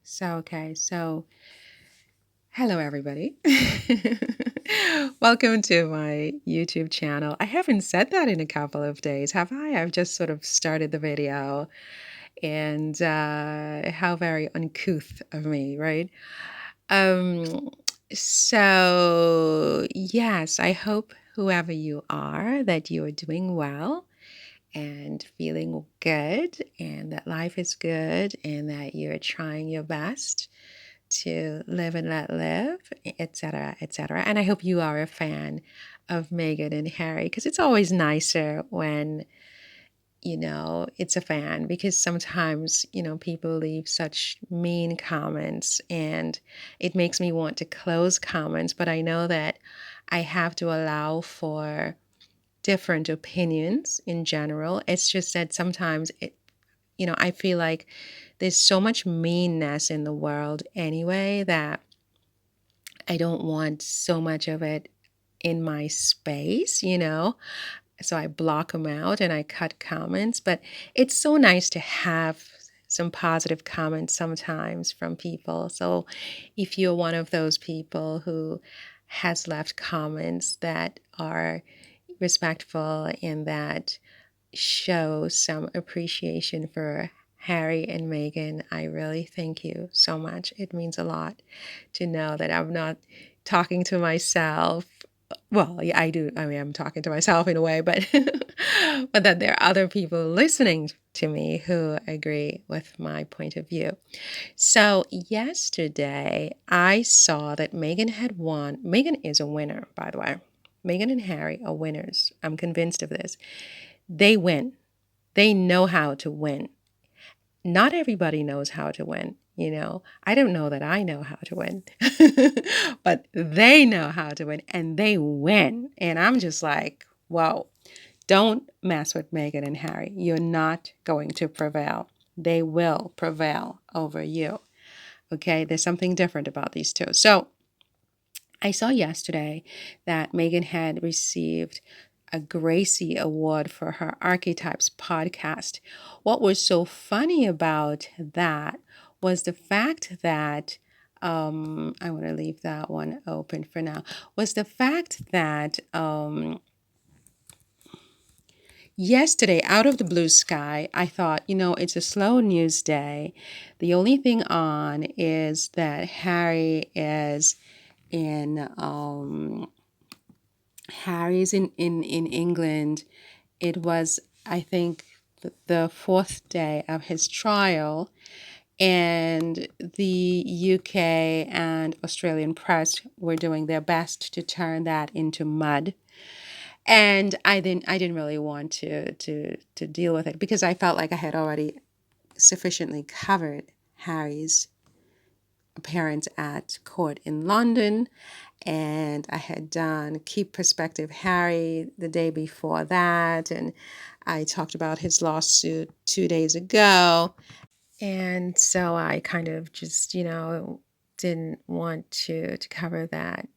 So hello everybody. Welcome to my YouTube channel. I haven't said that in a couple of days, have I? I've just sort of started the video and how very uncouth of me, right? Um, so yes, I hope whoever you are that you are doing well and feeling good and that life is good and that you're trying your best to live and let live, etc., etc. And I hope you are a fan of Meghan and Harry because it's always nicer when, it's a fan because sometimes, people leave such mean comments and it makes me want to close comments, but I know that I have to allow for different opinions in general. It's just that sometimes I feel like there's so much meanness in the world anyway that I don't want so much of it in my space. So I block them out and I cut comments. But it's so nice to have some positive comments sometimes from people. So if you're one of those people who has left comments that are respectful and that show some appreciation for Harry and Meghan, I really thank you so much. It means a lot to know that I'm not talking to myself. Well, yeah, I do. I mean, I'm talking to myself in a way, but but that there are other people listening to me who agree with my point of view. So yesterday, I saw that Meghan had won. Meghan is a winner, by the way. Meghan and Harry are winners. I'm convinced of this. They win. They know how to win. Not everybody knows how to win. I don't know that I know how to win, but they know how to win and they win. And I'm just like, whoa, don't mess with Meghan and Harry. You're not going to prevail. They will prevail over you. Okay, there's something different about these two. So I saw yesterday that Meghan had received a GRACIE Award for her Archetypes podcast. What was so funny about that was the fact that, I want to leave that one open for now, was the fact that yesterday, out of the blue sky, I thought, it's a slow news day. The only thing on is that in Harry's in England. It was, I think, the fourth day of his trial, and the UK and Australian press were doing their best to turn that into mud. And I didn't really want to deal with it because I felt like I had already sufficiently covered Harry's appearance at court in London, and I had done Keep Perspective Harry the day before that, and I talked about his lawsuit 2 days ago. And so I kind of just, didn't want to cover that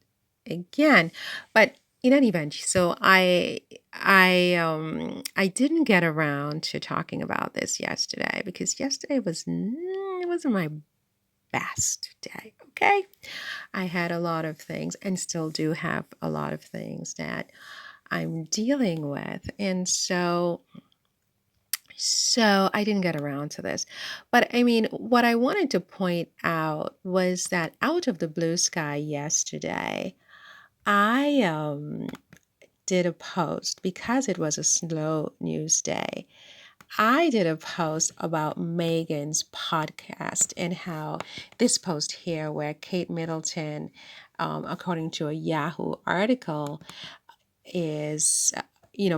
again. But in any event, so I didn't get around to talking about this yesterday because yesterday it wasn't my best day. Okay. I had a lot of things and still do have a lot of things that I'm dealing with. And so I didn't get around to this. But I mean, what I wanted to point out was that out of the blue sky yesterday, I did a post because it was a slow news day. I did a post about Megan's podcast and how this post here, where Kate Middleton, according to a Yahoo article, is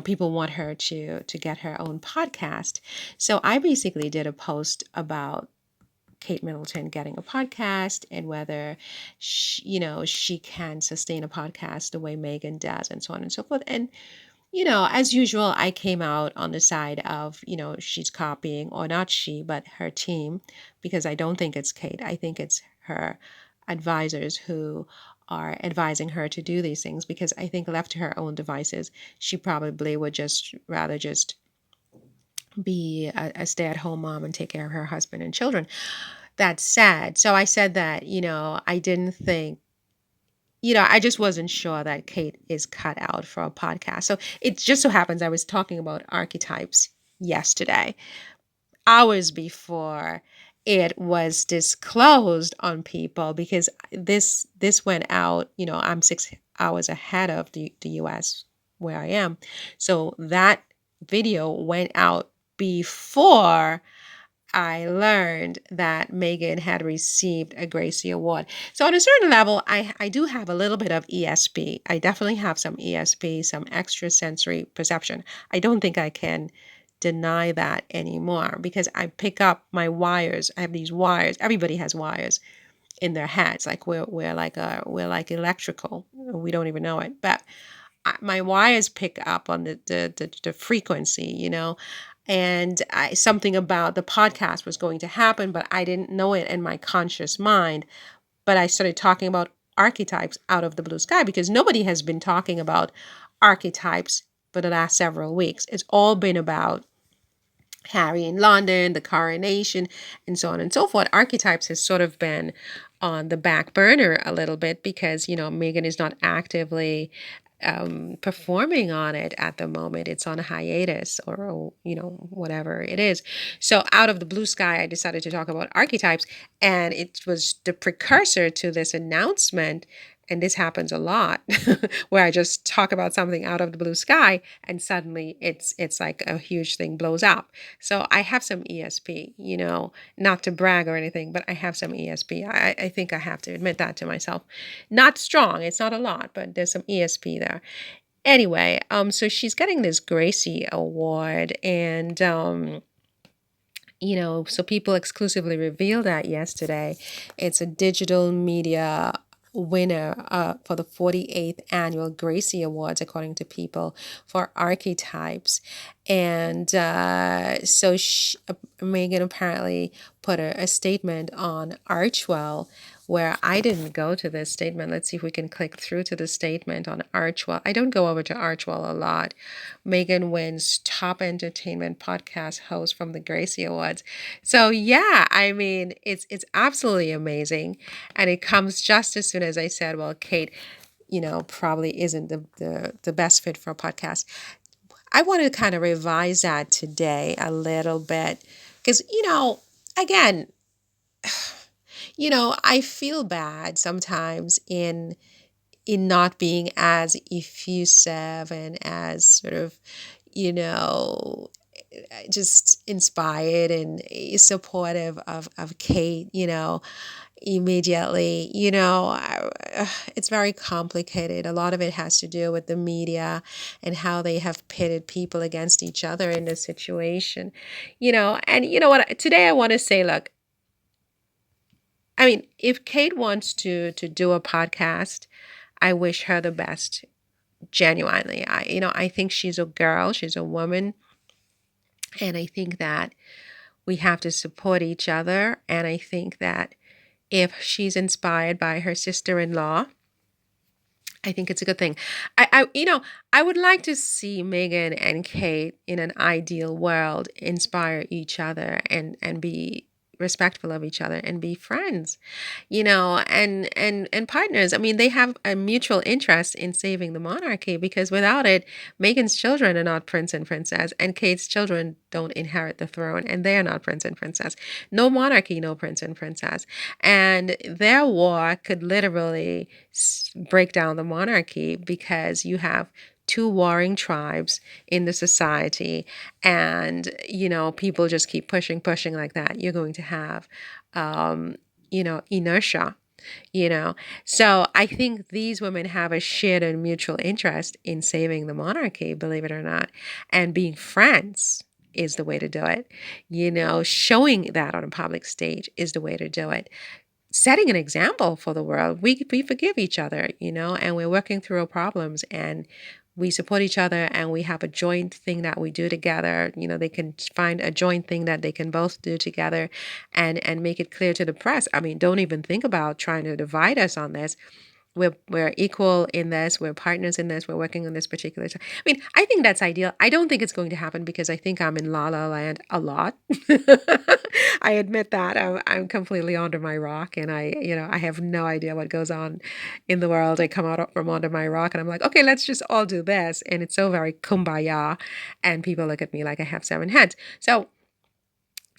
people want her to get her own podcast. So I basically did a post about Kate Middleton getting a podcast and whether she can sustain a podcast the way Meghan does and so on and so forth. And as usual, I came out on the side of, she's copying, or not she, but her team, because I don't think it's Kate. I think it's her advisors who are advising her to do these things, because I think left to her own devices, she probably would just rather just be a stay-at-home mom and take care of her husband and children. that's sad. So I said that, I didn't think, I just wasn't sure that Kate is cut out for a podcast. So it just so happens I was talking about archetypes yesterday, hours before it was disclosed on people, because this went out, I'm 6 hours ahead of the US where I am. So that video went out before I learned that Meghan had received a Gracie Award. So on a certain level, I do have a little bit of ESP. I definitely have some ESP, some extrasensory perception. I don't think I can deny that anymore, because I pick up my wires. I have these wires. Everybody has wires in their heads. Like we're like electrical. We don't even know it. But my wires pick up on the frequency, and something about the podcast was going to happen, but I didn't know it in my conscious mind. But I started talking about archetypes out of the blue sky, because nobody has been talking about archetypes for the last several weeks. It's all been about Harry in London, the coronation, and so on and so forth. Archetypes has sort of been on the back burner a little bit, because, Meghan is not actively performing on it at the moment. It's on a hiatus, or, whatever it is. So out of the blue sky, I decided to talk about archetypes, and it was the precursor to this announcement. And this happens a lot where I just talk about something out of the blue sky, and suddenly it's like a huge thing blows up. So I have some ESP, not to brag or anything, but I have some ESP. I think I have to admit that to myself. Not strong, it's not a lot, but there's some ESP there. Anyway, so she's getting this Gracie Award, and so people exclusively revealed that yesterday. It's a digital media winner for the 48th annual Gracie Awards, according to People, for archetypes. And Meghan apparently put a statement on Archwell, where I didn't go to this statement. Let's see if we can click through to the statement on Archwell. I don't go over to Archwell a lot. Meghan wins top entertainment podcast host from the Gracie Awards. So yeah, I mean, it's absolutely amazing. And it comes just as soon as I said, well, Kate, probably isn't the best fit for a podcast. I want to kind of revise that today a little bit, because, again, I feel bad sometimes in not being as effusive and as sort of, you know, just inspired and supportive of Kate, immediately. It's very complicated. A lot of it has to do with the media and how they have pitted people against each other in this situation, and you know what? Today I want to say, look, I mean, if Kate wants to do a podcast, I wish her the best. Genuinely, I think she's a girl, she's a woman, and I think that we have to support each other. And I think that if she's inspired by her sister-in-law, I think it's a good thing. I would like to see Meghan and Kate in an ideal world inspire each other and be respectful of each other and be friends, and partners. I mean, they have a mutual interest in saving the monarchy, because without it, Meghan's children are not prince and princess, and Kate's children don't inherit the throne, and they are not prince and princess. No monarchy, no prince and princess. And their war could literally break down the monarchy, because you have two warring tribes in the society, and people just keep pushing like that. You're going to have inertia, so I think these women have a shared and mutual interest in saving the monarchy, believe it or not, and being friends is the way to do it. Showing that on a public stage is the way to do it. Setting an example for the world. We forgive each other, and we're working through our problems, and we support each other, and we have a joint thing that we do together. They can find a joint thing that they can both do together, and make it clear to the press. I mean, don't even think about trying to divide us on this. we're equal in this, we're partners in this, we're working on this particular time. I mean, I think that's ideal. I don't think it's going to happen because I think I'm in La La Land a lot. I admit that I'm completely under my rock, and I have no idea what goes on in the world. I come out from under my rock and I'm like, okay, let's just all do this. And it's so very kumbaya. And people look at me like I have seven heads. So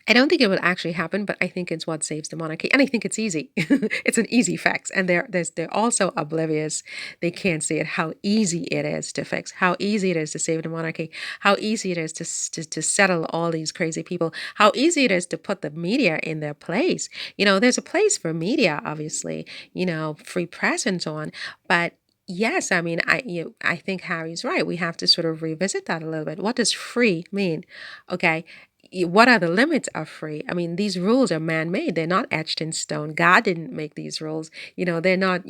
I don't think it would actually happen, but I think it's what saves the monarchy. And I think it's easy. It's an easy fix. And they're also oblivious. They can't see it, how easy it is to fix, how easy it is to save the monarchy, how easy it is to settle all these crazy people, how easy it is to put the media in their place. There's a place for media, obviously, free press and so on. But yes, I mean, I think Harry's right. We have to sort of revisit that a little bit. What does free mean? Okay, what are the limits of free? I mean, these rules are man-made. They're not etched in stone. God didn't make these rules. They're not,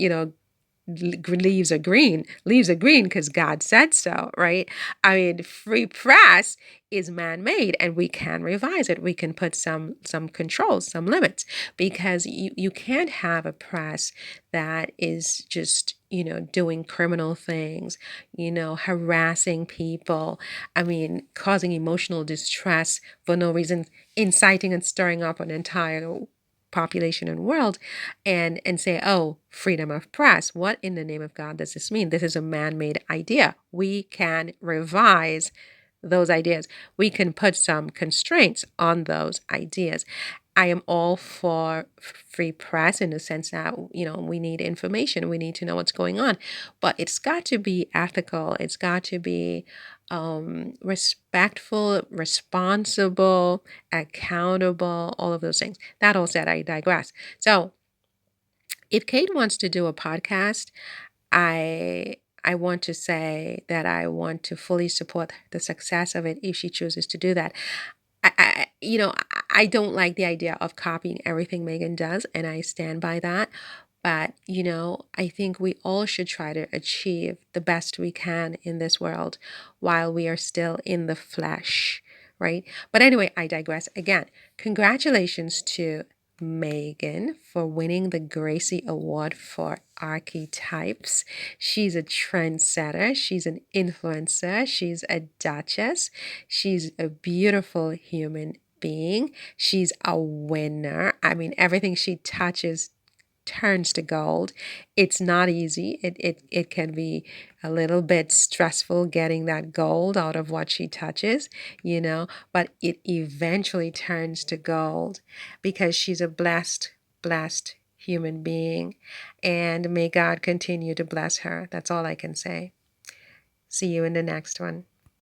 leaves are green. Leaves are green because God said so, right? I mean, free press is man-made, and we can revise it. We can put some controls, some limits, because you can't have a press that is just doing criminal things, harassing people. I mean, causing emotional distress for no reason, inciting and stirring up an entire population and world, and say, oh, freedom of press. What in the name of God does this mean? This is a man-made idea. We can revise those ideas. We can put some constraints on those ideas. I am all for free press in the sense that, we need information. We need to know what's going on. But it's got to be ethical. It's got to be respectful, responsible, accountable, all of those things. That all said, I digress. So if Kate wants to do a podcast, I want to say that I want to fully support the success of it if she chooses to do that. I don't like the idea of copying everything Meghan does, and I stand by that. But, I think we all should try to achieve the best we can in this world while we are still in the flesh, right? But anyway, I digress again. Congratulations to Meghan for winning the GRACIE Award for Archetypes. She's a trendsetter. She's an influencer. She's a duchess. She's a beautiful human being. She's a winner. I mean, everything she touches turns to gold. It's not easy. It can be a little bit stressful getting that gold out of what she touches, but it eventually turns to gold because she's a blessed human being. And may God continue to bless her. That's all I can say. See you in the next one.